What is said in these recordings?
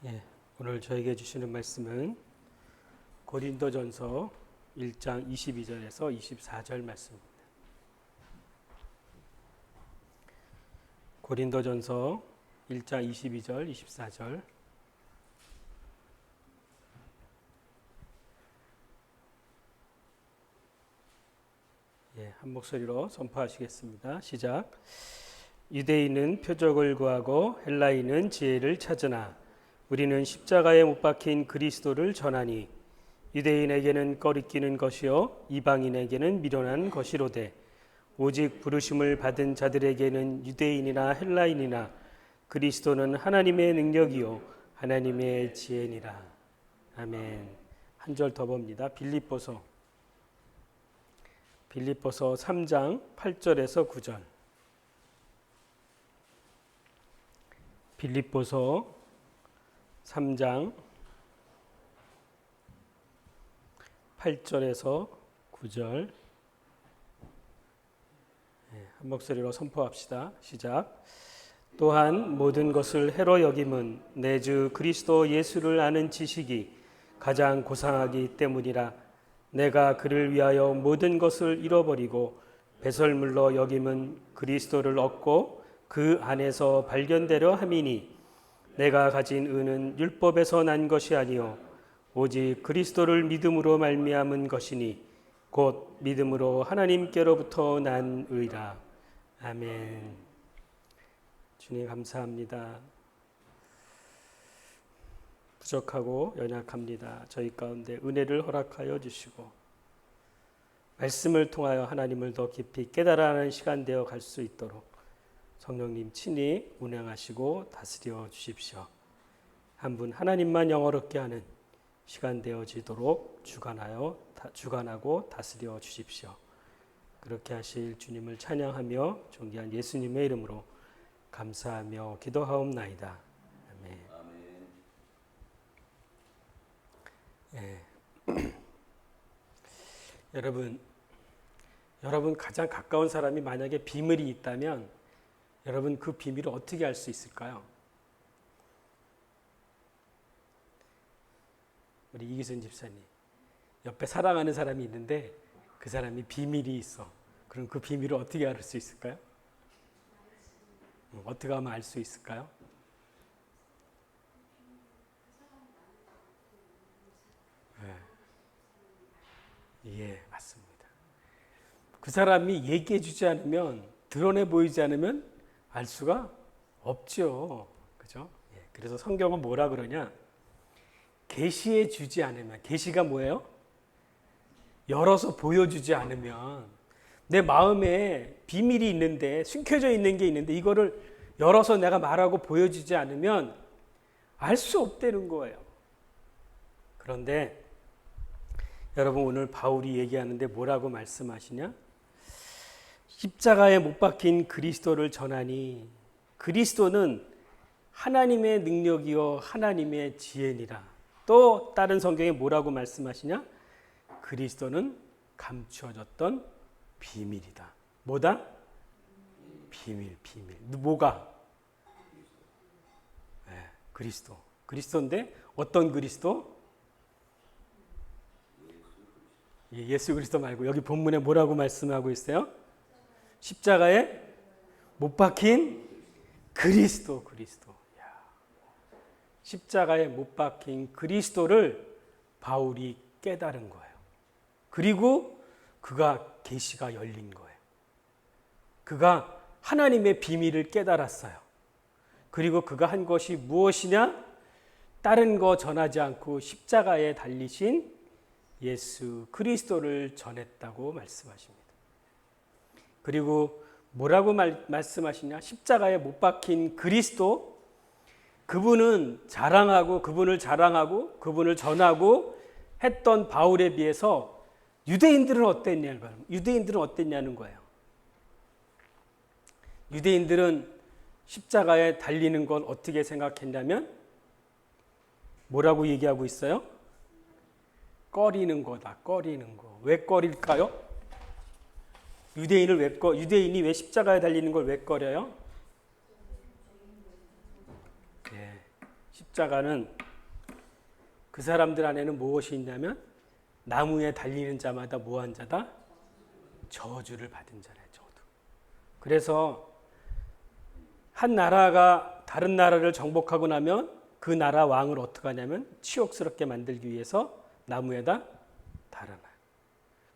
예, 오늘 저에게 주시는 말씀은 고린도전서 1장 22절에서 24절 말씀입니다. 고린도전서 1장 22절, 24절. 한 목소리로 선포하시겠습니다. 시작. 유대인은 표적을 구하고 헬라인은 지혜를 찾으나 우리는 십자가에 못 박힌 그리스도를 전하니 유대인에게는 꺼리끼는 것이요 이방인에게는 미련한 것이로되 오직 부르심을 받은 자들에게는 유대인이나 헬라인이나 그리스도는 하나님의 능력이요 하나님의 지혜니라. 아멘. 한 절 더 봅니다. 빌립보서 3장 8절에서 9절. 빌립보서 3장 8절에서 9절. 한 목소리로 선포합시다. 시작. 또한 모든 것을 해로 여김은 내 주 그리스도 예수를 아는 지식이 가장 고상하기 때문이라. 내가 그를 위하여 모든 것을 잃어버리고 배설물로 여김은 그리스도를 얻고 그 안에서 발견되려 함이니 내가 가진 의는 율법에서 난 것이 아니요 오직 그리스도를 믿음으로 말미암은 것이니 곧 믿음으로 하나님께로부터 난 의라. 아멘. 주님 감사합니다. 부족하고 연약합니다. 저희 가운데 은혜를 허락하여 주시고 말씀을 통하여 하나님을 더 깊이 깨달아가는 시간 되어 갈 수 있도록 성령님 친히 운행하시고 다스려 주십시오. 한 분 하나님만 영어롭게 하는 시간 되어지도록 주관하고 다스려 주십시오. 그렇게 하실 주님을 찬양하며 존귀한 예수님의 이름으로 감사하며 기도하옵나이다. 아멘. 여러분 가장 가까운 사람이 만약에 비밀이 있다면 여러분 그 비밀을 어떻게 알 수 있을까요? 우리 이기순 집사님 옆에 사랑하는 사람이 있는데 그 사람이 비밀이 있어. 그럼 그 비밀을 어떻게 알 수 있을까요? 어떻게 하면 알 수 있을까요? 예, 맞습니다. 그 사람이 얘기해 주지 않으면, 드러내 보이지 않으면 알 수가 없죠. 그죠? 예, 그래서 성경은 뭐라 그러냐? 계시해 주지 않으면, 계시가 뭐예요? 열어서 보여주지 않으면, 내 마음에 비밀이 있는데, 숨겨져 있는 게 있는데, 이거를 열어서 내가 말하고 보여주지 않으면 알 수 없다는 거예요. 그런데 여러분 오늘 바울이 얘기하는데 뭐라고 말씀하시냐? 십자가에 못 박힌 그리스도를 전하니 그리스도는 하나님의 능력이요 하나님의 지혜니라. 또 다른 성경에 뭐라고 말씀하시냐? 그리스도는 감추어졌던 비밀이다. 뭐다? 비밀. 뭐가? 네, 그리스도. 그리스도인데 어떤 그리스도? 예수 그리스도 말고 여기 본문에 뭐라고 말씀하고 있어요? 십자가에 못 박힌 그리스도. 십자가에 못 박힌 그리스도를 바울이 깨달은 거예요. 그리고 그가 계시가 열린 거예요. 그가 하나님의 비밀을 깨달았어요. 그리고 그가 한 것이 무엇이냐? 다른 거 전하지 않고 십자가에 달리신 예수 그리스도를 전했다고 말씀하십니다. 그리고 뭐라고 말씀하시냐? 십자가에 못 박힌 그리스도, 그분을 자랑하고 그분을 전하고 했던 바울에 비해서 유대인들은 어땠냐는 거예요. 유대인들은 십자가에 달리는 걸 어떻게 생각했냐면 뭐라고 얘기하고 있어요? 꺼리는 거다. 왜 꺼릴까요? 유대인이 왜 십자가에 달리는 걸 왜 꺼려요? 십자가는 그 사람들 안에는 무엇이 있냐면 나무에 달리는 자마다 뭐한 자다? 저주를 받은 자네, 저주. 그래서 한 나라가 다른 나라를 정복하고 나면 그 나라 왕을 어떻게 하냐면 치욕스럽게 만들기 위해서 나무에다 달아놔요.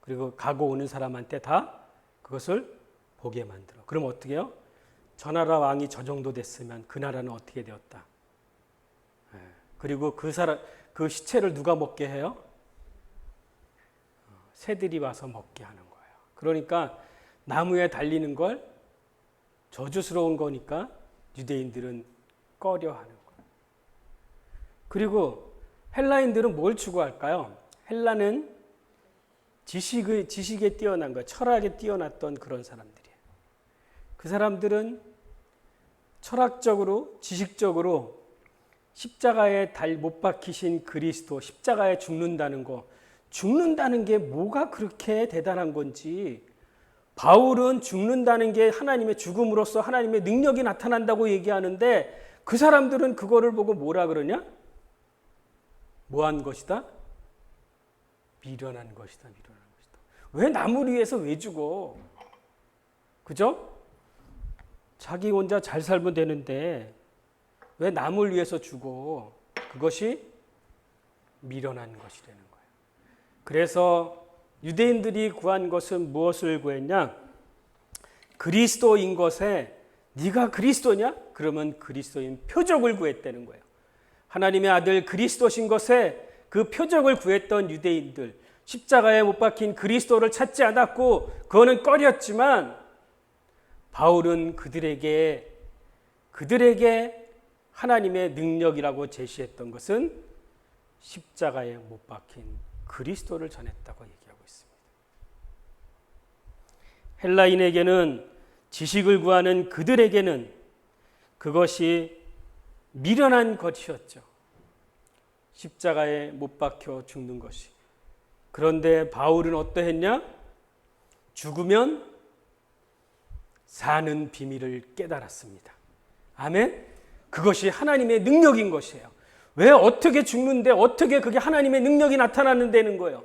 그리고 가고 오는 사람한테 다 그것을 보게 만들어. 그럼 어떻게 해요? 저 나라 왕이 저 정도 됐으면 그 나라는 어떻게 되었다. 그리고 그 시체를 누가 먹게 해요? 새들이 와서 먹게 하는 거예요. 그러니까 나무에 달리는 걸 저주스러운 거니까 유대인들은 꺼려하는 거예요. 그리고 헬라인들은 뭘 추구할까요? 헬라는 지식에 뛰어난 거예요. 철학에 뛰어났던 그런 사람들이에요. 그 사람들은 철학적으로, 지식적으로 십자가에 못 박히신 그리스도, 십자가에 죽는다는 게 뭐가 그렇게 대단한 건지, 바울은 죽는다는 게 하나님의 죽음으로써 하나님의 능력이 나타난다고 얘기하는데 그 사람들은 그거를 보고 뭐라 그러냐? 뭐한 것이다? 미련한 것이다. 미련한 것이다. 왜 남을 위해서 왜 죽어? 그죠? 자기 혼자 잘 살면 되는데 왜 남을 위해서 죽어? 그것이 미련한 것이라는 거예요. 그래서 유대인들이 구한 것은 무엇을 구했냐? 그리스도인 것에 네가 그리스도냐? 그러면 그리스도인 표적을 구했다는 거예요. 하나님의 아들 그리스도신 것에 그 표적을 구했던 유대인들, 십자가에 못 박힌 그리스도를 찾지 않았고 그거는 꺼렸지만 바울은 그들에게 하나님의 능력이라고 제시했던 것은 십자가에 못 박힌 그리스도를 전했다고 얘기하고 있습니다. 헬라인에게는, 지식을 구하는 그들에게는 그것이 미련한 것이었죠. 십자가에 못 박혀 죽는 것이. 그런데 바울은 어떠했냐? 죽으면 사는 비밀을 깨달았습니다. 아멘? 그것이 하나님의 능력인 것이에요. 왜 어떻게 죽는데 어떻게 그게 하나님의 능력이 나타나는다는 거예요.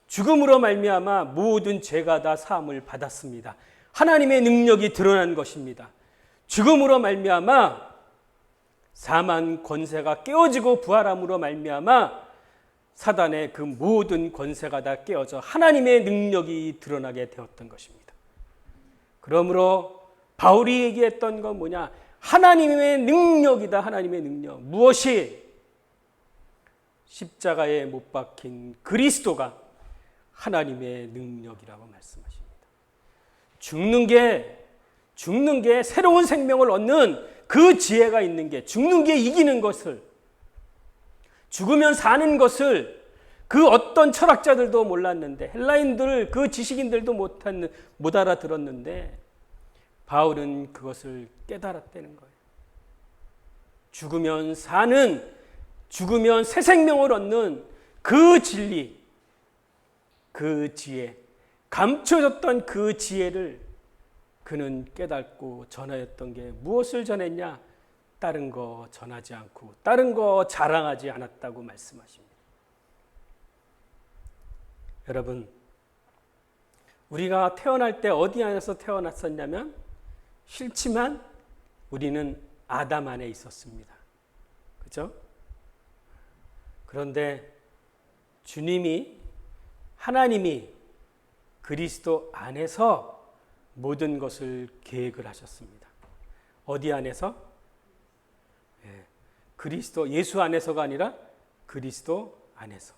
죽음으로 말미암아 모든 죄가 다 사함을 받았습니다. 하나님의 능력이 드러난 것입니다. 죽음으로 말미암아 사망 권세가 깨어지고 부활함으로 말미암아 사단의 그 모든 권세가 다 깨어져 하나님의 능력이 드러나게 되었던 것입니다. 그러므로 바울이 얘기했던 건 뭐냐? 하나님의 능력이다. 하나님의 능력. 무엇이? 십자가에 못 박힌 그리스도가 하나님의 능력이라고 말씀하십니다. 죽는 게 새로운 생명을 얻는 그 지혜가 있는 게, 죽는 게 이기는 것을, 죽으면 사는 것을 그 어떤 철학자들도 몰랐는데, 헬라인들, 그 지식인들도 못 알아들었는데 바울은 그것을 깨달았다는 거예요. 죽으면 새 생명을 얻는 그 진리, 그 지혜, 감춰졌던 그 지혜를 그는 깨닫고 전하였던 게 무엇을 전했냐? 다른 거 전하지 않고 다른 거 자랑하지 않았다고 말씀하십니다. 여러분, 우리가 태어날 때 어디 안에서 태어났었냐면 싫지만 우리는 아담 안에 있었습니다. 그렇죠? 그런데 하나님이 그리스도 안에서 모든 것을 계획을 하셨습니다. 어디 안에서? 그리스도, 예수 안에서가 아니라 그리스도 안에서.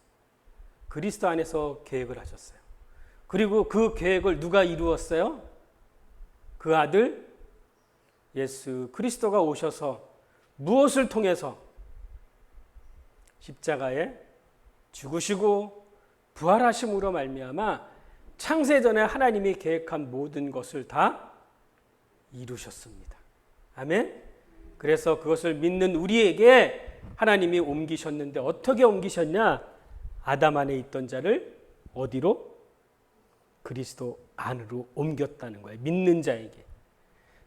그리스도 안에서 계획을 하셨어요. 그리고 그 계획을 누가 이루었어요? 그 아들 예수 그리스도가 오셔서 무엇을 통해서? 십자가에 죽으시고 부활하심으로 말미암아 창세전에 하나님이 계획한 모든 것을 다 이루셨습니다. 아멘? 그래서 그것을 믿는 우리에게 하나님이 옮기셨는데 어떻게 옮기셨냐? 아담 안에 있던 자를 어디로? 그리스도 안으로 옮겼다는 거예요. 믿는 자에게.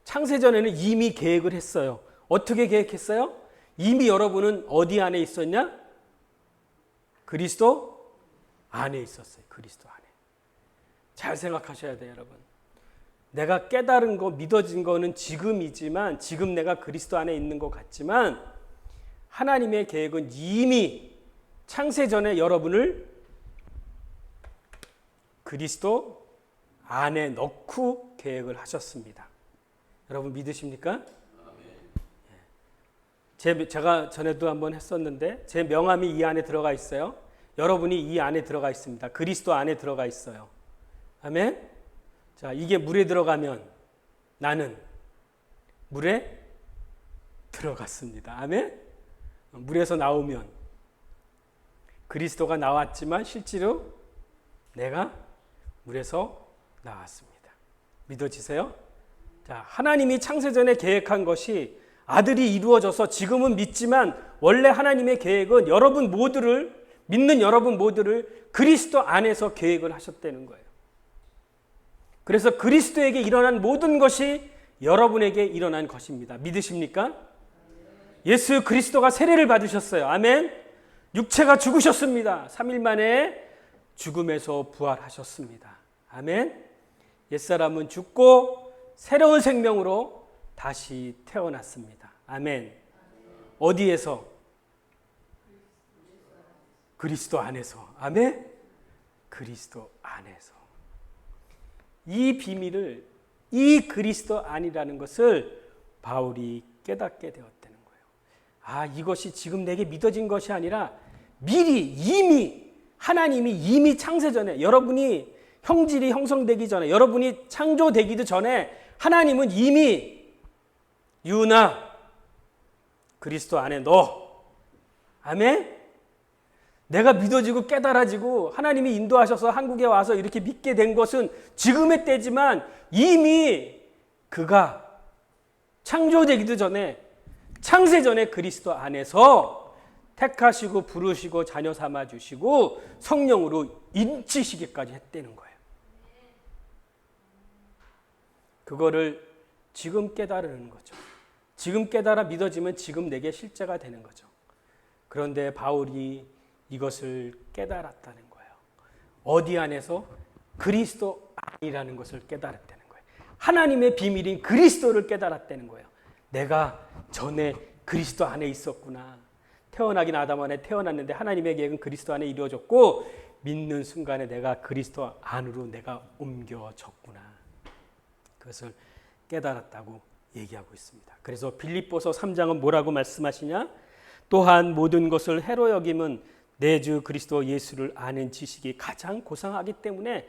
창세전에는 이미 계획을 했어요. 어떻게 계획했어요? 이미 여러분은 어디 안에 있었냐? 그리스도 안에 있었어요. 그리스도 안에. 잘 생각하셔야 돼요, 여러분. 내가 깨달은 거, 믿어진 거는 지금이지만, 지금 내가 그리스도 안에 있는 것 같지만, 하나님의 계획은 이미 창세전에 여러분을 그리스도 안에 넣고 계획을 하셨습니다. 여러분 믿으십니까? 제가 전에도 한번 했었는데 제 명함이 이 안에 들어가 있어요. 여러분이 이 안에 들어가 있습니다. 그리스도 안에 들어가 있어요. 아멘? 자, 이게 물에 들어가면 나는 물에 들어갔습니다. 아멘? 물에서 나오면 그리스도가 나왔지만 실제로 내가 물에서 나왔습니다. 믿어지세요? 자, 하나님이 창세전에 계획한 것이 아들이 이루어져서 지금은 믿지만 원래 하나님의 계획은 여러분 모두를 믿는 여러분 모두를 그리스도 안에서 계획을 하셨다는 거예요. 그래서 그리스도에게 일어난 모든 것이 여러분에게 일어난 것입니다. 믿으십니까? 예수 그리스도가 세례를 받으셨어요. 아멘. 육체가 죽으셨습니다. 3일 만에 죽음에서 부활하셨습니다. 아멘. 옛사람은 죽고 새로운 생명으로 다시 태어났습니다. 아멘. 어디에서? 그리스도 안에서. 아멘. 그리스도 안에서. 이 비밀을, 이 그리스도 안이라는 것을 바울이 깨닫게 되었다는 거예요. 아, 이것이 지금 내게 믿어진 것이 아니라 미리 이미 하나님이 이미 창세전에 여러분이 형질이 형성되기 전에 여러분이 창조되기도 전에 하나님은 이미 유나 그리스도 안에 넣어. 아멘. 내가 믿어지고 깨달아지고 하나님이 인도하셔서 한국에 와서 이렇게 믿게 된 것은 지금의 때지만 이미 그가 창조되기도 전에 창세전에 그리스도 안에서 택하시고 부르시고 자녀 삼아주시고 성령으로 인치시기까지 했다는 거예요. 그거를 지금 깨달은 거죠. 지금 깨달아 믿어지면 지금 내게 실제가 되는 거죠. 그런데 바울이 이것을 깨달았다는 거예요. 어디 안에서? 그리스도 안이라는 것을 깨달았다는 거예요. 하나님의 비밀인 그리스도를 깨달았다는 거예요. 내가 전에 그리스도 안에 있었구나. 태어나긴 아담 안에 태어났는데 하나님의 계획은 그리스도 안에 이루어졌고 믿는 순간에 내가 그리스도 안으로 내가 옮겨졌구나. 그것을 깨달았다고 얘기하고 있습니다. 그래서 빌립보서 3장은 뭐라고 말씀하시냐? 또한 모든 것을 해로 여김은 내 주 그리스도 예수를 아는 지식이 가장 고상하기 때문에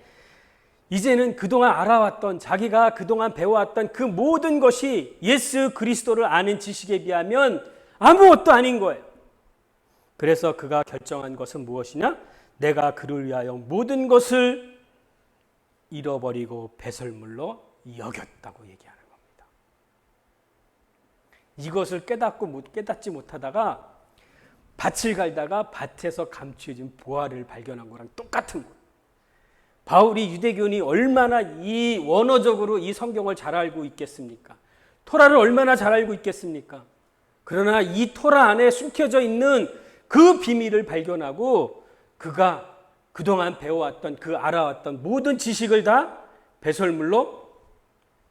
이제는 그동안 알아왔던 자기가 그동안 배워왔던 그 모든 것이 예수 그리스도를 아는 지식에 비하면 아무것도 아닌 거예요. 그래서 그가 결정한 것은 무엇이냐? 내가 그를 위하여 모든 것을 잃어버리고 배설물로 여겼다고 얘기하는 겁니다. 이것을 깨닫지 못하다가 밭을 갈다가 밭에서 감추어진 보화를 발견한 거랑 똑같은 거예요. 바울이 유대교인이 얼마나 이 원어적으로 이 성경을 잘 알고 있겠습니까? 토라를 얼마나 잘 알고 있겠습니까? 그러나 이 토라 안에 숨겨져 있는 그 비밀을 발견하고 그가 그동안 배워왔던 그 알아왔던 모든 지식을 다 배설물로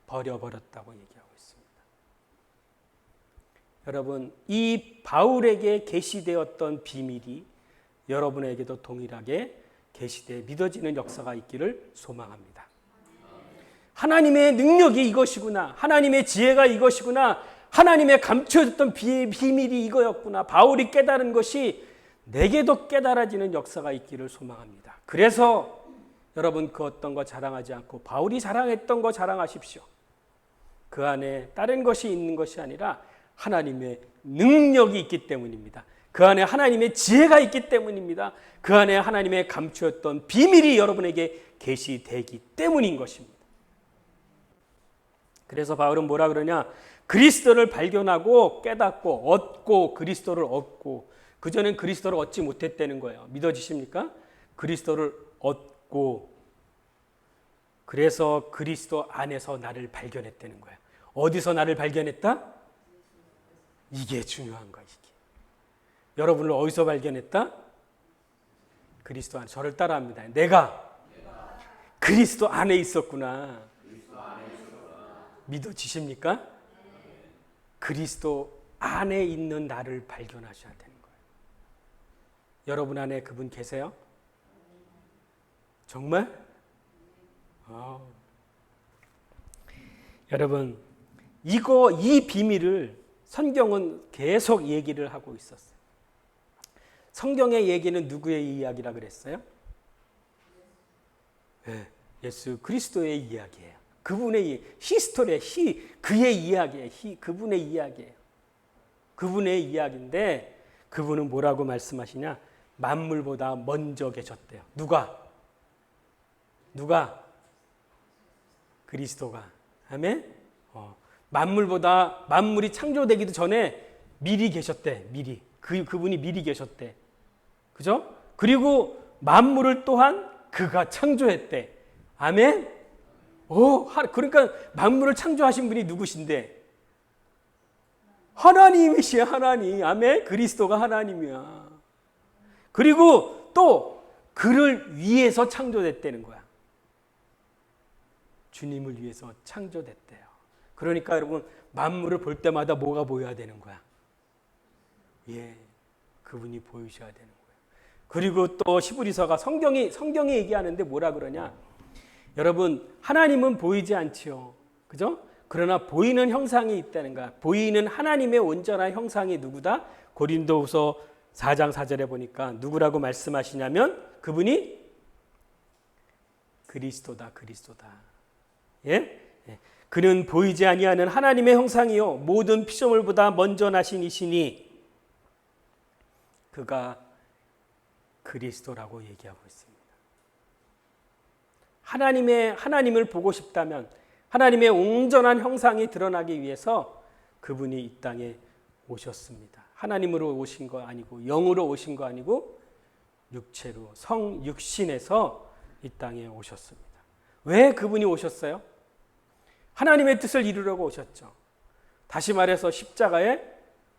버려버렸다고 얘기하고 있습니다. 여러분, 이 바울에게 계시되었던 비밀이 여러분에게도 동일하게 계시되 믿어지는 역사가 있기를 소망합니다. 하나님의 능력이 이것이구나. 하나님의 지혜가 이것이구나. 하나님의 감춰졌던 비밀이 이거였구나. 바울이 깨달은 것이 내게도 깨달아지는 역사가 있기를 소망합니다. 그래서 여러분 그 어떤 거 자랑하지 않고 바울이 자랑했던 거 자랑하십시오. 그 안에 다른 것이 있는 것이 아니라 하나님의 능력이 있기 때문입니다. 그 안에 하나님의 지혜가 있기 때문입니다. 그 안에 하나님의 감추었던 비밀이 여러분에게 계시되기 때문인 것입니다. 그래서 바울은 뭐라 그러냐? 그리스도를 발견하고 깨닫고 얻고 그리스도를 얻고, 그전엔 그리스도를 얻지 못했다는 거예요. 믿어지십니까? 그리스도를 얻고 그래서 그리스도 안에서 나를 발견했다는 거예요. 어디서 나를 발견했다? 이게 중요한 거야. 이게. 여러분을 어디서 발견했다? 그리스도 안에. 저를 따라합니다. 내가 그리스도 안에 있었구나. 믿어지십니까? 그리스도 안에 있는 나를 발견하셔야 되는 거예요. 여러분 안에 그분 계세요? 정말? 여러분, 이 비밀을 성경은 계속 얘기를 하고 있었어요. 성경의 얘기는 누구의 이야기라 그랬어요? 네, 예수 그리스도의 이야기예요. 그분의 히스토리에 그의 이야기예요. 그분의 이야기예요. 그분의 이야기인데 그분은 뭐라고 말씀하시냐? 만물보다 먼저 계셨대요. 누가? 그리스도가. 아멘? 만물이 창조되기도 전에 미리 계셨대. 미리. 그분이 미리 계셨대. 그죠? 그리고 만물을 또한 그가 창조했대. 아멘? 그러니까 만물을 창조하신 분이 누구신데? 하나님이시야, 하나님. 아멘? 그리스도가 하나님이야. 그리고 또 그를 위해서 창조됐다는 거야. 주님을 위해서 창조됐대요. 그러니까 여러분, 만물을 볼 때마다 뭐가 보여야 되는 거야? 예, 그분이 보이셔야 되는 거예요. 그리고 또 히브리서가 성경이 얘기하는데 뭐라 그러냐? 여러분, 하나님은 보이지 않지요. 그죠? 그러나 보이는 형상이 있다는 거야. 보이는 하나님의 온전한 형상이 누구다? 고린도후서 4장 4절에 보니까 누구라고 말씀하시냐면 그분이 그리스도다. 예? 그는 보이지 아니하는 하나님의 형상이요 모든 피조물보다 먼저 나신 이시니 그가 그리스도라고 얘기하고 있습니다. 하나님을 보고 싶다면 하나님의 온전한 형상이 드러나기 위해서 그분이 이 땅에 오셨습니다. 하나님으로 오신 거 아니고 영으로 오신 거 아니고 육체로 성육신에서 이 땅에 오셨습니다. 왜 그분이 오셨어요? 하나님의 뜻을 이루려고 오셨죠. 다시 말해서 십자가에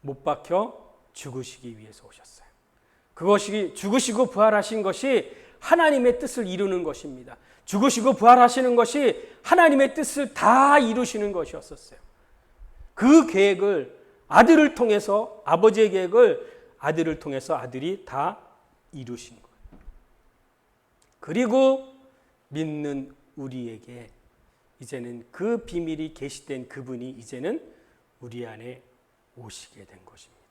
못 박혀 죽으시기 위해서 오셨어요. 그것이 죽으시고 부활하신 것이 하나님의 뜻을 이루는 것입니다. 죽으시고 부활하시는 것이 하나님의 뜻을 다 이루시는 것이었어요. 그 계획을 아들을 통해서 아버지의 계획을 아들을 통해서 아들이 다 이루신 거예요. 그리고 믿는 우리에게 이제는 그 비밀이 계시된 그분이 이제는 우리 안에 오시게 된 것입니다.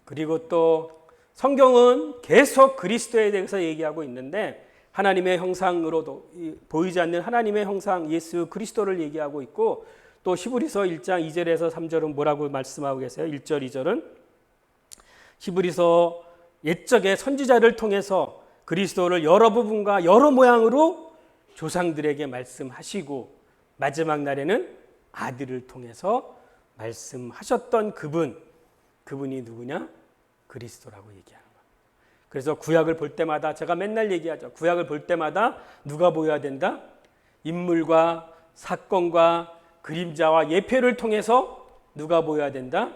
그리고 또 성경은 계속 그리스도에 대해서 얘기하고 있는데 하나님의 형상으로도 보이지 않는 하나님의 형상 예수 그리스도를 얘기하고 있고 또 히브리서 1장 2절에서 3절은 뭐라고 말씀하고 계세요? 1절 2절은 히브리서 옛적의 선지자를 통해서 그리스도를 여러 부분과 여러 모양으로 조상들에게 말씀하시고 마지막 날에는 아들을 통해서 말씀하셨던 그분이 누구냐? 그리스도라고 얘기하는 거예요. 그래서 구약을 볼 때마다 제가 맨날 얘기하죠. 구약을 볼 때마다 누가 보여야 된다? 인물과 사건과 그림자와 예표를 통해서 누가 보여야 된다?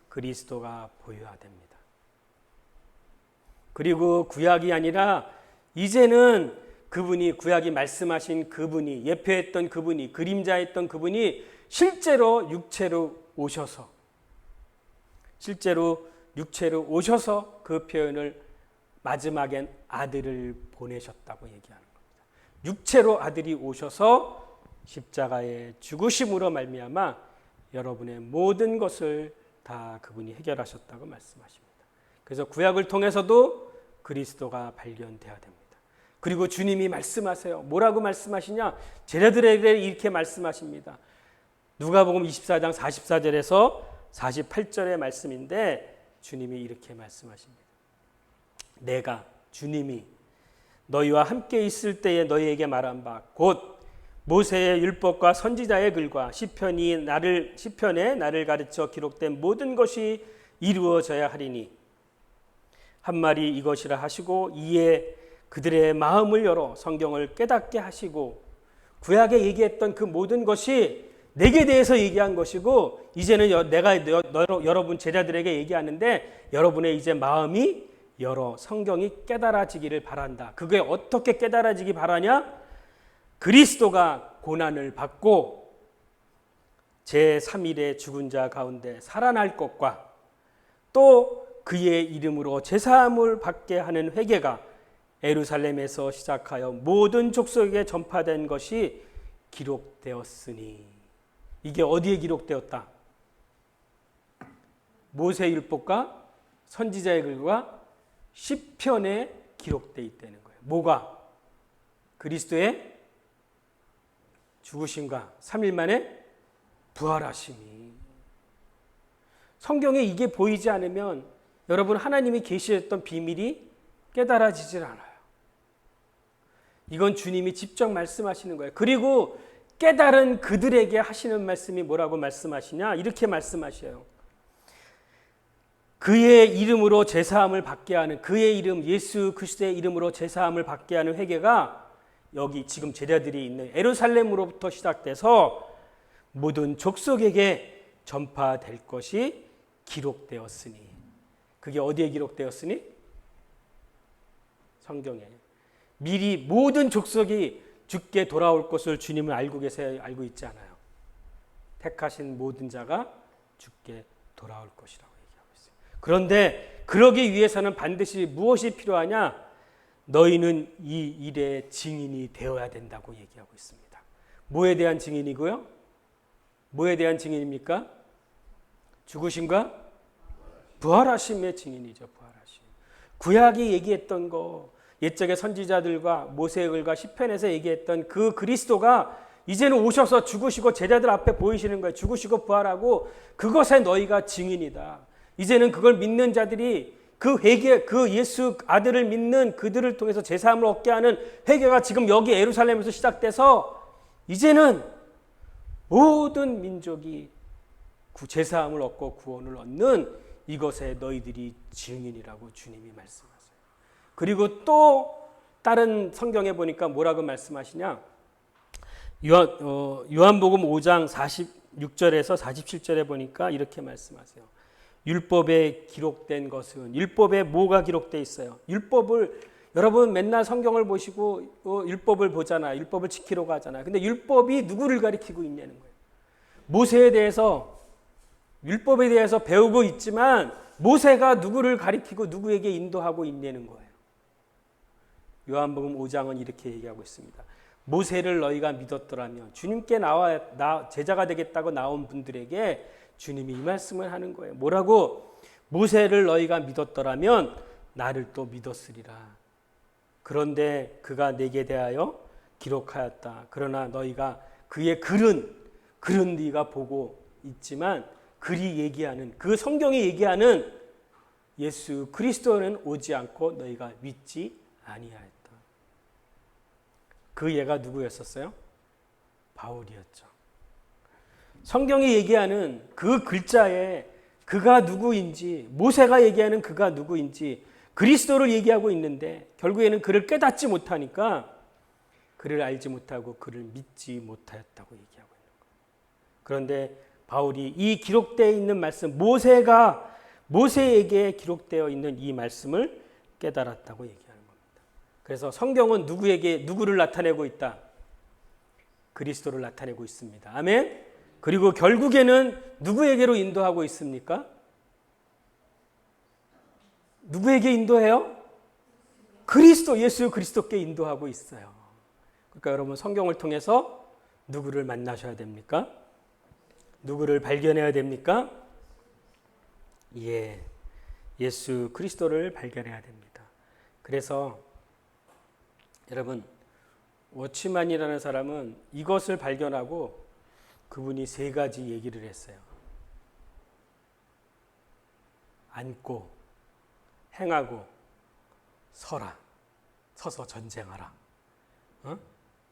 그리스도가 보여야 됩니다. 그리고 구약이 아니라 이제는 그분이 구약이 말씀하신 그분이 예표했던 그분이 그림자했던 그분이 실제로 육체로 오셔서 그 표현을 마지막엔 아들을 보내셨다고 얘기하는 겁니다. 육체로 아들이 오셔서 십자가의 죽으심으로 말미암아 여러분의 모든 것을 다 그분이 해결하셨다고 말씀하십니다. 그래서 구약을 통해서도 그리스도가 발견되어야 됩니다. 그리고 주님이 말씀하세요. 뭐라고 말씀하시냐? 제자들에게 이렇게 말씀하십니다. 누가복음 24장 44절에서 48절의 말씀인데 주님이 이렇게 말씀하십니다. 내가 주님이 너희와 함께 있을 때에 너희에게 말한 바 곧 모세의 율법과 선지자의 글과 시편에 나를 가르쳐 기록된 모든 것이 이루어져야 하리니 한 말이 이것이라 하시고 이에 그들의 마음을 열어 성경을 깨닫게 하시고 구약에 얘기했던 그 모든 것이 내게 대해서 얘기한 것이고 이제는 내가 여러분 제자들에게 얘기하는데 여러분의 이제 마음이 열어 성경이 깨달아지기를 바란다. 그게 어떻게 깨달아지기 바라냐? 그리스도가 고난을 받고 제3일에 죽은 자 가운데 살아날 것과 또 그의 이름으로 제사함을 받게 하는 회개가 예루살렘에서 시작하여 모든 족속에게 전파된 것이 기록되었으니. 이게 어디에 기록되었다? 모세율법과 선지자의 글과 시편에 기록되어 있다는 거예요. 뭐가? 그리스도의 죽으심과 3일 만에 부활하심이. 성경에 이게 보이지 않으면 여러분 하나님이 계시했던 비밀이 깨달아지질 않아요. 이건 주님이 직접 말씀하시는 거예요. 그리고 깨달은 그들에게 하시는 말씀이 뭐라고 말씀하시냐? 이렇게 말씀하셔요. 그의 이름으로 제사함을 받게 하는, 그의 이름 예수 그리스도의 이름으로 제사함을 받게 하는 회개가 여기 지금 제자들이 있는 예루살렘으로부터 시작돼서 모든 족속에게 전파될 것이 기록되었으니. 그게 어디에 기록되었으니? 성경에. 미리 모든 족속이 주께 돌아올 것을 주님은 알고 계세요? 알고 있지 않아요? 택하신 모든 자가 주께 돌아올 것이라고 얘기하고 있어요. 그런데 그러기 위해서는 반드시 무엇이 필요하냐? 너희는 이 일의 증인이 되어야 된다고 얘기하고 있습니다. 뭐에 대한 증인이고요? 뭐에 대한 증인입니까? 죽으심과 부활하심의 증인이죠. 부활하심. 구약이 얘기했던 거, 옛적의 선지자들과 모세의 글과 시편에서 얘기했던 그 그리스도가 이제는 오셔서 죽으시고 제자들 앞에 보이시는 거예요. 죽으시고 부활하고 그것에 너희가 증인이다. 이제는 그걸 믿는 자들이 그 회개, 그 예수 아들을 믿는 그들을 통해서 제사함을 얻게 하는 회개가 지금 여기 예루살렘에서 시작돼서 이제는 모든 민족이 제사함을 얻고 구원을 얻는 이것에 너희들이 증인이라고 주님이 말씀하세요. 그리고 또 다른 성경에 보니까 뭐라고 말씀하시냐? 요한복음 5장 46절에서 47절에 보니까 이렇게 말씀하세요. 율법에 기록된 것은, 율법에 뭐가 기록되어 있어요? 율법을 여러분 맨날 성경을 보시고 율법을 보잖아요. 율법을 지키려고 하잖아요. 근데 율법이 누구를 가리키고 있냐는 거예요. 모세에 대해서, 율법에 대해서 배우고 있지만 모세가 누구를 가리키고 누구에게 인도하고 있냐는 거예요. 요한복음 5장은 이렇게 얘기하고 있습니다. 모세를 너희가 믿었더라면, 주님께 제자가 되겠다고 나온 분들에게 주님이 이 말씀을 하는 거예요. 뭐라고? 모세를 너희가 믿었더라면 나를 또 믿었으리라. 그런데 그가 내게 대하여 기록하였다. 그러나 너희가 그의 글은 네가 보고 있지만 글이 얘기하는, 그 성경이 얘기하는 예수 그리스도는 오지 않고 너희가 믿지 아니하였다. 그 얘가 누구였었어요? 바울이었죠. 성경이 얘기하는 그 글자에 그가 누구인지, 모세가 얘기하는 그가 누구인지 그리스도를 얘기하고 있는데 결국에는 그를 깨닫지 못하니까 그를 알지 못하고 그를 믿지 못하였다고 얘기하고 있는 거예요. 그런데 바울이 이 기록되어 있는 말씀, 모세에게 기록되어 있는 이 말씀을 깨달았다고 얘기하는 겁니다. 그래서 성경은 누구를 나타내고 있다? 그리스도를 나타내고 있습니다. 아멘? 그리고 결국에는 누구에게로 인도하고 있습니까? 누구에게 인도해요? 그리스도, 예수 그리스도께 인도하고 있어요. 그러니까 여러분 성경을 통해서 누구를 만나셔야 됩니까? 누구를 발견해야 됩니까? 예수 그리스도를 발견해야 됩니다. 그래서 여러분 워치만이라는 사람은 이것을 발견하고 그분이 3가지 얘기를 했어요. 앉고 행하고 서라. 서서 전쟁하라.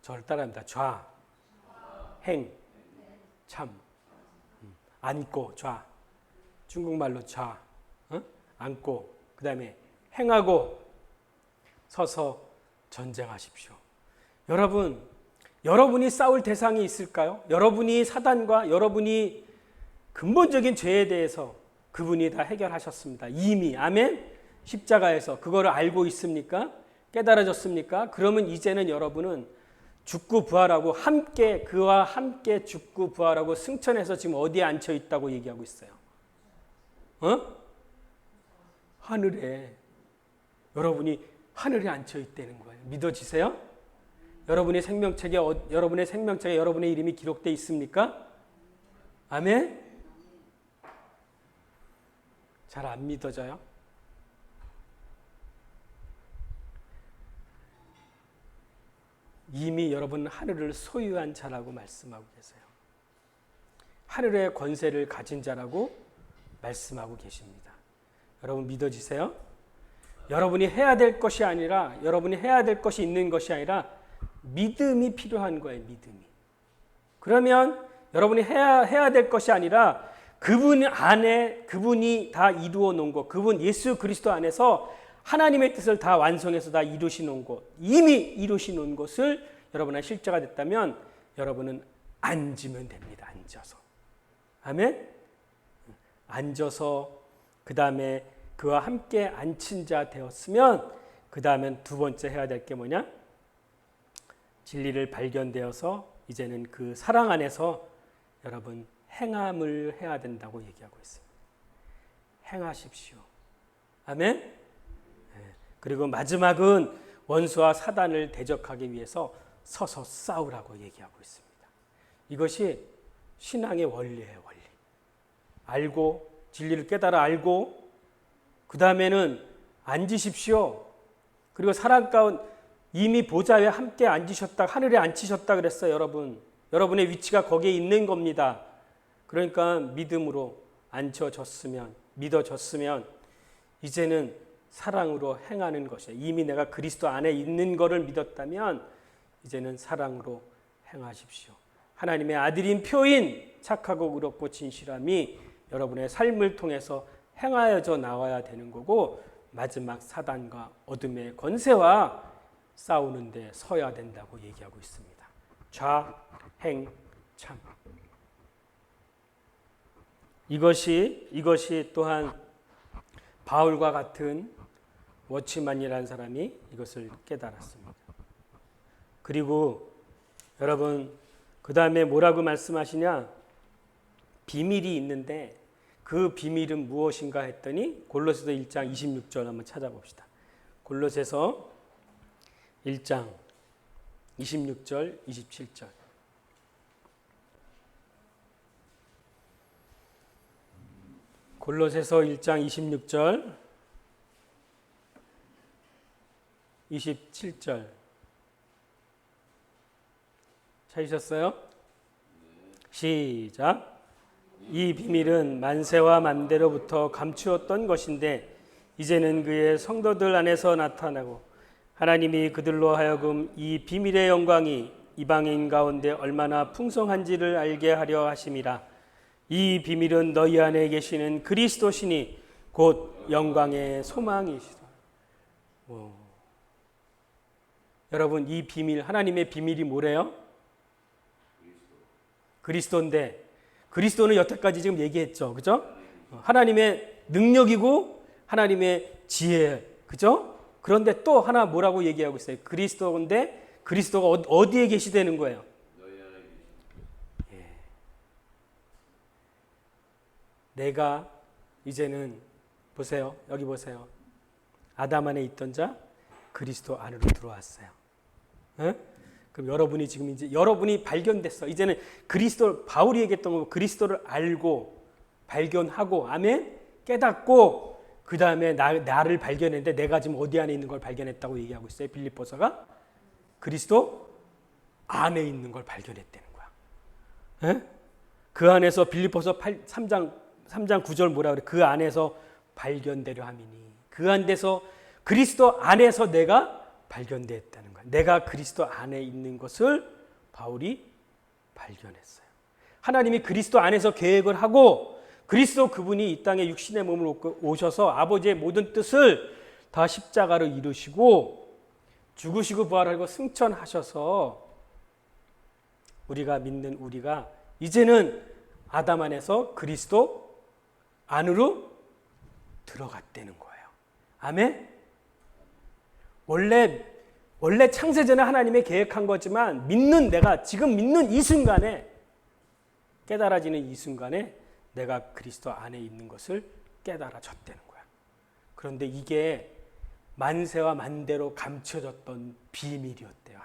저를 따라합니다. 좌, 행, 참. 앉고 좌. 중국말로 좌. 앉고 그 다음에 행하고 서서 전쟁하십시오. 여러분 여러분이 싸울 대상이 있을까요? 여러분이 사단과 여러분이 근본적인 죄에 대해서 그분이 다 해결하셨습니다. 이미. 아멘? 십자가에서 그거를 알고 있습니까? 깨달아졌습니까? 그러면 이제는 여러분은 죽고 부활하고 함께 그와 함께 죽고 부활하고 승천해서 지금 어디에 앉혀 있다고 얘기하고 있어요? 하늘에. 여러분이 하늘에 앉혀 있다는 거예요. 믿어지세요? 여러분의 생명책에 여러분의 이름이 기록되어 있습니까? 아멘? 잘 안 믿어져요? 이미 여러분은 하늘을 소유한 자라고 말씀하고 계세요. 하늘의 권세를 가진 자라고 말씀하고 계십니다. 여러분 믿어지세요? 여러분이 해야 될 것이 아니라 여러분이 해야 될 것이 있는 것이 아니라 믿음이 필요한 거예요. 믿음이. 그러면 여러분이 해야 될 것이 아니라 그분 안에 그분이 다 이루어 놓은 것, 그분 예수 그리스도 안에서 하나님의 뜻을 다 완성해서 다 이루시 놓은 것, 이미 이루시 놓은 것을 여러분의 실제가 됐다면 여러분은 앉으면 됩니다. 앉아서. 아멘? 앉아서 그 다음에 그와 함께 앉힌 자 되었으면 그 다음엔 두 번째 해야 될 게 뭐냐? 진리를 발견되어서 이제는 그 사랑 안에서 여러분 행함을 해야 된다고 얘기하고 있습니다. 행하십시오. 아멘? 그리고 마지막은 원수와 사단을 대적하기 위해서 서서 싸우라고 얘기하고 있습니다. 이것이 신앙의 원리예요. 원리. 알고 진리를 깨달아 알고 그 다음에는 앉으십시오. 그리고 사랑 가운데 이미 보좌에 함께 앉으셨다. 하늘에 앉히셨다 그랬어요. 여러분. 여러분의 위치가 거기에 있는 겁니다. 그러니까 믿음으로 앉혀졌으면 믿어졌으면 이제는 사랑으로 행하는 것이에요. 이미 내가 그리스도 안에 있는 것을 믿었다면 이제는 사랑으로 행하십시오. 하나님의 아들인 표인 착하고 의롭고 진실함이 여러분의 삶을 통해서 행하여져 나와야 되는 거고 마지막 사단과 어둠의 권세와 싸우는 데 서야 된다고 얘기하고 있습니다. 좌행참. 이것이 또한 바울과 같은 워치만이라는 사람이 이것을 깨달았습니다. 그리고 여러분 그 다음에 뭐라고 말씀하시냐? 비밀이 있는데 그 비밀은 무엇인가 했더니 골로새서 1장 26절 한번 찾아봅시다. 골로새서 1장 26절 27절 골로새서 1장 26절 27절 찾으셨어요? 시작. 이 비밀은 만세와 만대로부터 감추었던 것인데 이제는 그의 성도들 안에서 나타나고 하나님이 그들로 하여금 이 비밀의 영광이 이방인 가운데 얼마나 풍성한지를 알게 하려 하심이라. 이 비밀은 너희 안에 계시는 그리스도시니 곧 영광의 소망이시다. 여러분 이 비밀 하나님의 비밀이 뭐래요? 그리스도인데 그리스도는 여태까지 지금 얘기했죠. 그죠? 하나님의 능력이고 하나님의 지혜. 그죠? 그런데 또 하나 뭐라고 얘기하고 있어요? 그리스도인데 그리스도가 어디에 계시다는 거예요? 예. 내가 이제는 보세요. 여기 보세요. 아담 안에 있던 자 그리스도 안으로 들어왔어요. 예? 그럼 여러분이 지금 이제 여러분이 발견됐어. 이제는 그리스도 바울이 얘기했던 거 그리스도를 알고 발견하고 아멘 깨닫고 그 다음에 나를 발견했는데 내가 지금 어디 안에 있는 걸 발견했다고 얘기하고 있어요. 빌립보서가 그리스도 안에 있는 걸 발견했다는 거야. 에? 그 안에서 빌립보서 3장 9절 뭐라 그래? 그 안에서 발견되려 함이니 그 안에서 그리스도 안에서 내가 발견됐다는 거야. 내가 그리스도 안에 있는 것을 바울이 발견했어요. 하나님이 그리스도 안에서 계획을 하고 그리스도 그분이 이 땅에 육신의 몸을 오셔서 아버지의 모든 뜻을 다 십자가로 이루시고 죽으시고 부활하고 승천하셔서 우리가 믿는 우리가 이제는 아담 안에서 그리스도 안으로 들어갔다는 거예요. 아멘? 원래 창세전에 하나님의 계획한 거지만 내가 지금 믿는 이 순간에, 깨달아지는 이 순간에 내가 그리스도 안에 있는 것을 깨달아졌다는 거야. 그런데 이게 만세와 만대로 감춰졌던 비밀이었대요.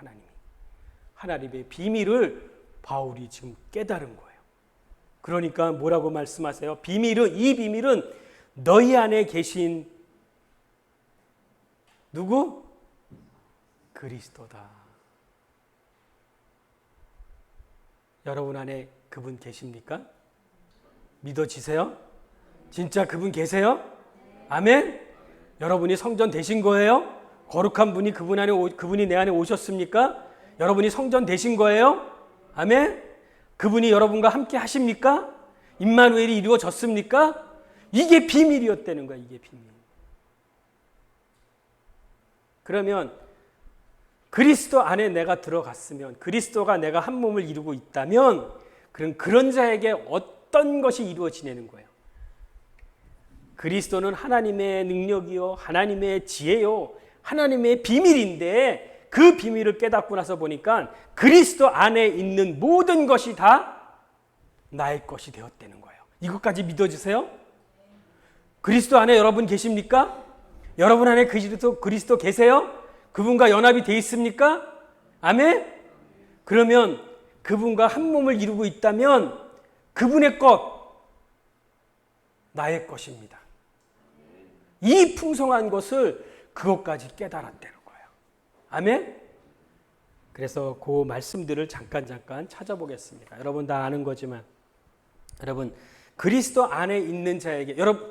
하나님의 비밀을 바울이 지금 깨달은 거예요. 그러니까 뭐라고 말씀하세요? 이 비밀은 너희 안에 계신 누구? 그리스도다. 여러분 안에 그분 계십니까? 믿어지세요? 진짜 그분 계세요? 아멘? 여러분이 성전 되신 거예요? 거룩한 분이 그분이 내 안에 오셨습니까? 여러분이 성전 되신 거예요? 아멘? 그분이 여러분과 함께 하십니까? 임마누엘이 이루어졌습니까? 이게 비밀이었다는 거야, 이게 비밀. 그러면 그리스도 안에 내가 들어갔으면, 그리스도가 내가 한 몸을 이루고 있다면, 그런 자에게 어떤 것이 이루어지냐는 거예요. 그리스도는 하나님의 능력이요, 하나님의 지혜요, 하나님의 비밀인데 그 비밀을 깨닫고 나서 보니까 그리스도 안에 있는 모든 것이 다 나의 것이 되었다는 거예요. 이것까지 믿어주세요? 그리스도 안에 여러분 계십니까? 여러분 안에 그리스도 계세요? 그분과 연합이 돼 있습니까? 아멘? 그러면 그분과 한 몸을 이루고 있다면 그분의 것, 나의 것입니다. 이 풍성한 것을 그것까지 깨달았다는 거예요. 아멘? 그래서 그 말씀들을 잠깐 찾아보겠습니다. 여러분 다 아는 거지만, 여러분 그리스도 안에 있는 자에게, 여러분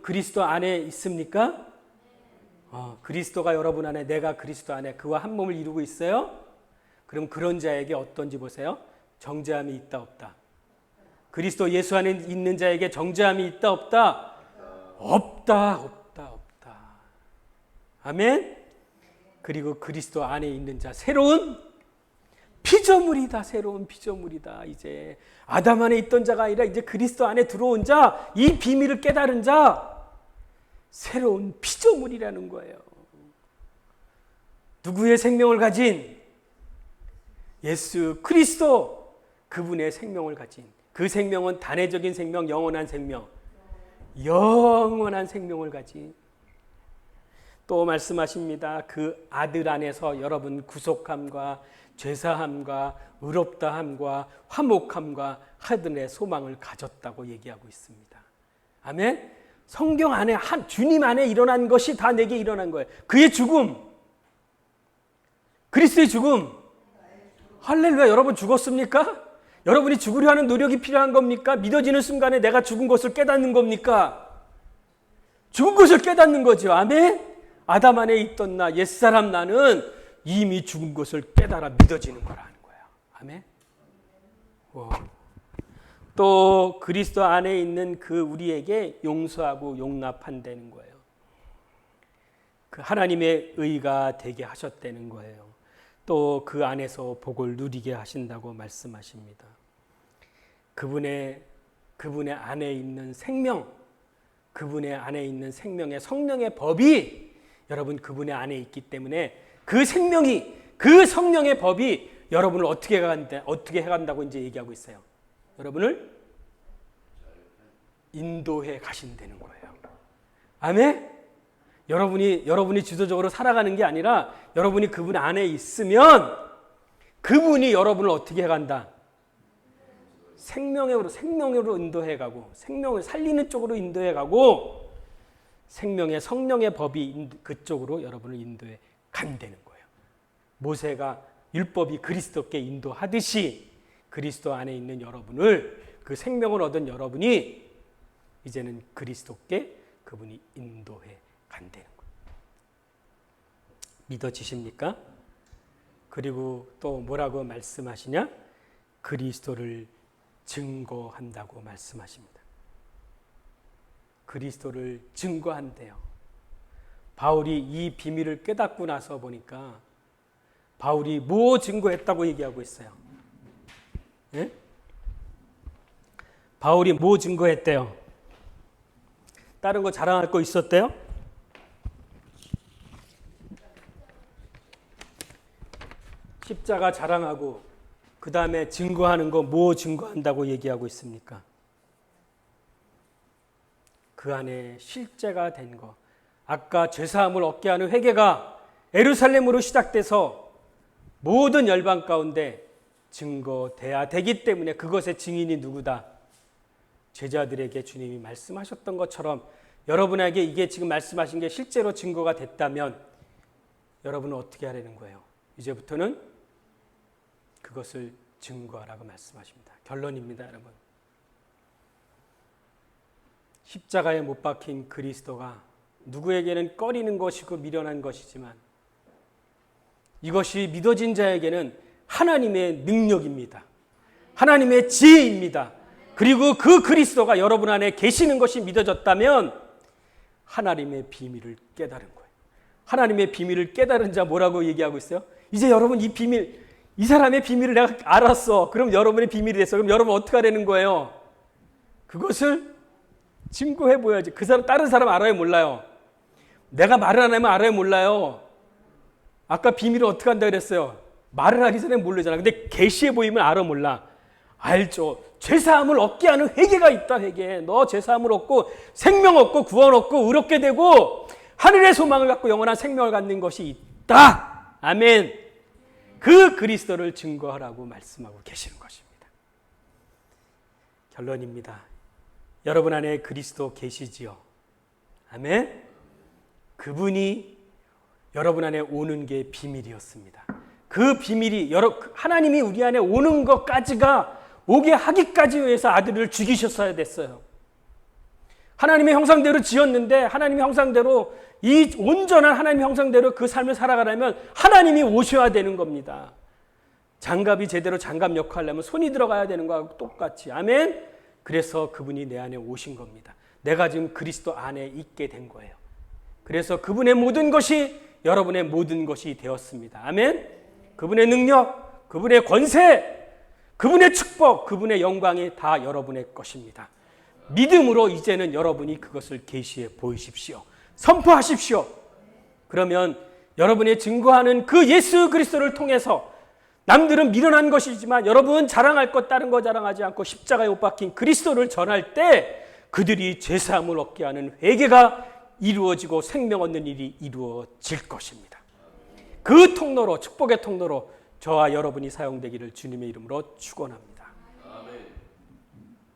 그리스도 안에 있습니까? 그리스도가 여러분 안에, 내가 그리스도 안에 그와 한 몸을 이루고 있어요? 그럼 그런 자에게 어떤지 보세요. 정죄함이 있다 없다? 그리스도 예수 안에 있는 자에게 정죄함이 있다 없다? 없다. 아멘? 그리고 그리스도 안에 있는 자, 새로운 피조물이다. 이제 아담 안에 있던 자가 아니라 이제 그리스도 안에 들어온 자, 이 비밀을 깨달은 자, 새로운 피조물이라는 거예요. 누구의 생명을 가진? 예수 그리스도, 그분의 생명을 가진, 그 생명은 단회적인 생명, 영원한 생명을 가진, 또 말씀하십니다. 그 아들 안에서 여러분 구속함과 죄사함과 의롭다함과 화목함과 하늘의 소망을 가졌다고 얘기하고 있습니다. 아멘? 성경 안에, 주님 안에 일어난 것이 다 내게 일어난 거예요. 그의 죽음, 그리스도의 죽음. 할렐루야. 여러분 죽었습니까? 여러분이 죽으려 하는 노력이 필요한 겁니까? 믿어지는 순간에 내가 죽은 것을 깨닫는 겁니까? 죽은 것을 깨닫는 거죠. 아멘? 아담 안에 있던 나, 옛사람 나는 이미 죽은 것을 깨달아 믿어지는 거라는 거예요. 아멘? 또 그리스도 안에 있는 그 우리에게 용서하고 용납한다는 거예요. 그 하나님의 의가 되게 하셨다는 거예요. 또 그 안에서 복을 누리게 하신다고 말씀하십니다. 그분의 안에 있는 생명, 그분의 안에 있는 생명의 성령의 법이 여러분 그분의 안에 있기 때문에 그 성령의 법이 여러분을 어떻게 해간다고 이제 얘기하고 있어요. 여러분을 인도해 가신다는 거예요. 아멘? 여러분이 주도적으로 살아가는 게 아니라 여러분이 그분 안에 있으면 그분이 여러분을 어떻게 해간다? 생명으로 인도해가고, 생명을 살리는 쪽으로 인도해가고, 생명의 성령의 법이 그쪽으로 여러분을 인도해 간다는 거예요. 모세가 율법이 그리스도께 인도하듯이 그리스도 안에 있는 여러분을, 그 생명을 얻은 여러분이 이제는 그리스도께 그분이 인도해 간다는 거예요. 믿어지십니까? 그리고 또 뭐라고 말씀하시냐? 그리스도를 증거한다고 말씀하십니다. 그리스도를 증거한대요. 바울이 이 비밀을 깨닫고 나서 보니까 바울이 뭐 증거했다고 얘기하고 있어요? 예? 바울이 뭐 증거했대요? 다른 거 자랑할 거 있었대요? 십자가 자랑하고 그 다음에 증거하는 거 뭐 증거한다고 얘기하고 있습니까? 그 안에 실제가 된 거. 아까 죄사함을 얻게 하는 회개가 예루살렘으로 시작돼서 모든 열방 가운데 증거돼야 되기 때문에 그것의 증인이 누구다? 제자들에게 주님이 말씀하셨던 것처럼 여러분에게 이게 지금 말씀하신 게 실제로 증거가 됐다면 여러분은 어떻게 하라는 거예요? 이제부터는 그것을 증거하라고 말씀하십니다. 결론입니다, 여러분. 십자가에 못 박힌 그리스도가 누구에게는 꺼리는 것이고 미련한 것이지만 이것이 믿어진 자에게는 하나님의 능력입니다. 하나님의 지혜입니다. 그리고 그 그리스도가 여러분 안에 계시는 것이 믿어졌다면 하나님의 비밀을 깨달은 거예요. 하나님의 비밀을 깨달은 자 뭐라고 얘기하고 있어요? 이제 여러분 이 비밀, 이 사람의 비밀을 내가 알았어. 그럼 여러분의 비밀이 됐어. 그럼 여러분 어떻게 하라는 거예요? 그것을 증거해 보여야지. 그 사람, 다른 사람 알아요, 몰라요? 내가 말을 안 하면 알아요, 몰라요? 아까 비밀을 어떻게 한다 그랬어요? 말을 하기 전에 모르잖아. 근데 계시해 보이면 알아, 몰라? 알죠. 죄사함을 얻게 하는 회개가 있다, 회개. 너 죄사함을 얻고 생명 얻고 구원 얻고 의롭게 되고 하늘의 소망을 갖고 영원한 생명을 갖는 것이 있다. 아멘. 그 그리스도를 증거하라고 말씀하고 계시는 것입니다. 결론입니다. 여러분 안에 그리스도 계시지요? 아멘. 그분이 여러분 안에 오는 게 비밀이었습니다. 그 비밀이 하나님이 우리 안에 오는 것까지가 오게 하기까지 위해서 아들을 죽이셨어야 됐어요. 하나님의 형상대로 지었는데 하나님의 형상대로 이 온전한 하나님의 형상대로 그 삶을 살아가려면 하나님이 오셔야 되는 겁니다. 장갑이 제대로 장갑 역할을 하면 손이 들어가야 되는 거하고 똑같이. 아멘. 그래서 그분이 내 안에 오신 겁니다. 내가 지금 그리스도 안에 있게 된 거예요. 그래서 그분의 모든 것이 여러분의 모든 것이 되었습니다. 아멘. 그분의 능력, 그분의 권세, 그분의 축복, 그분의 영광이 다 여러분의 것입니다. 믿음으로 이제는 여러분이 그것을 계시해 보이십시오. 선포하십시오. 그러면 여러분이 증거하는 그 예수 그리스도를 통해서 남들은 미련한 것이지만 여러분 자랑할 것 다른 거 자랑하지 않고 십자가에 못 박힌 그리스도를 전할 때 그들이 죄사함을 얻게 하는 회개가 이루어지고 생명 얻는 일이 이루어질 것입니다. 그 통로로, 축복의 통로로 저와 여러분이 사용되기를 주님의 이름으로 축원합니다.